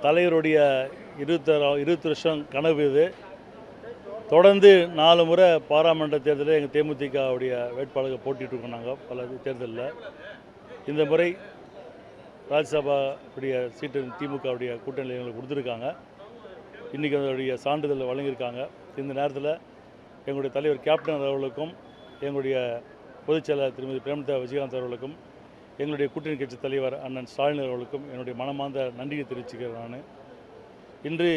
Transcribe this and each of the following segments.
தலைவருடைய 20 வருஷம் கனவு இது. தொடர்ந்து 4 முறை பாராளுமன்ற தேர்தலில் எங்கள் தேமுதிகவுடைய வேட்பாளர்கள் போட்டிட்டுருக்கோம். நாங்கள் பல தேர்தலில் இந்த முறை ராஜ்யசபாவுடைய சீட்டு திமுகவுடைய கூட்டணியில் எங்களுக்கு கொடுத்துருக்காங்க. இன்றைக்கி அதனுடைய சான்றிதழ் வழங்கியிருக்காங்க. இந்த நேரத்தில் எங்களுடைய தலைவர் கேப்டன் அவர்களுக்கும் எங்களுடைய பொதுச்செயலாளர் திருமதி பிரேமலதா விஜயகாந்த் அவர்களுக்கும் எங்களுடைய கூட்டணி கட்சி தலைவர் அண்ணன் ஸ்டாலின் அவர்களுக்கும் என்னுடைய மனமார்ந்த நன்றியை தெரிவிச்சுக்கிறேன். நான் இன்று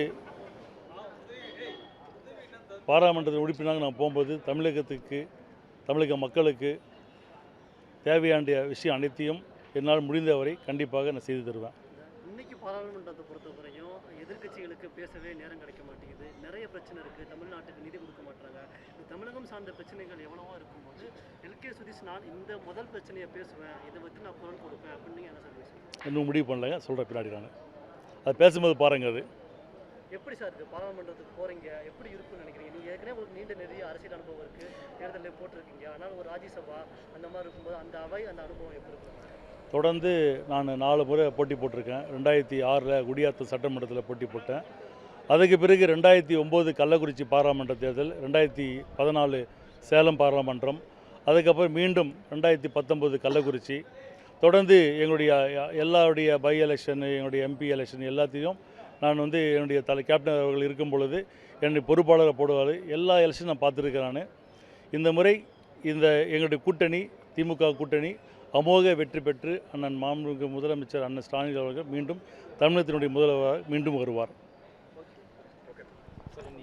பாராளுமன்றத்தில் உறுப்பினராக நான் போகும்போது தமிழக மக்களுக்கு தேவையான விஷயம் அனைத்தையும் என்னால் முடிந்தவரை கண்டிப்பாக நான் செய்து தருவேன். இன்னைக்கு பாராளுமன்றத்தை பொறுத்தவரையும் எதிர்கட்சிகளுக்கு பேசவே நேரம் கிடைக்க மாட்டேங்குது. நிறைய பிரச்சனை இருக்குது. தமிழ்நாட்டுக்கு நிதி கொடுக்க மாட்டாங்க. தமிழகம் சார்ந்த பிரச்சனைகள் எவ்வளவோ இருக்கும்போது எல்கே சுதீஷ் நான் இந்த முதல் பிரச்சனையை பேசுவேன், இதை பற்றி நான் குரல் கொடுப்பேன் அப்படின்னு என்ன சார் இன்னும் முடிவு பண்ணலைங்க, சொல்கிறேன் பின்னாடி. நான் அது பேசும்போது பாருங்கள். அது எப்படி சார் இருக்குது? பாராளுமன்றத்துக்கு போகிறீங்க, எப்படி இருக்குன்னு நினைக்கிறீங்க? நீங்கள் ஏற்கனவே உங்களுக்கு நீண்ட நிறைய அரசியல் அனுபவம் இருக்குது, தேர்தலில் போட்டிருக்கீங்க. ஆனால் ஒரு ராஜ்யசபா அந்த மாதிரி இருக்கும்போது அந்த அனுபவம் எப்படி இருக்கும்? தொடர்ந்து நான் 4 முறை போட்டி போட்டிருக்கேன். 2006 குடியாத்தம் சட்டமன்றத்தில் போட்டி போட்டேன். அதுக்கு பிறகு 2009 கள்ளக்குறிச்சி பாராளுமன்ற தேர்தல், 2014 சேலம் பாராளுமன்றம், அதுக்கப்புறம் மீண்டும் 2019 கள்ளக்குறிச்சி. தொடர்ந்து எங்களுடைய எல்லாருடைய பை எலெக்ஷன், எங்களுடைய எம்பி எலெக்ஷன் எல்லாத்தையும் நான் என்னுடைய கேப்டன் அவர்கள் இருக்கும் பொழுது என்னுடைய பொறுப்பாளரை போடுவார். எல்லா எலெக்ஷனும் நான் பார்த்துருக்கிறேன். இந்த முறை எங்களுடைய கூட்டணி திமுக கூட்டணி அமோக வெற்றி பெற்று அண்ணன் மாண்புமிகு முதலமைச்சர் அண்ணன் ஸ்டாலின் அவர்கள் மீண்டும் தமிழகத்தினுடைய முதல்வராக மீண்டும் வருவார்.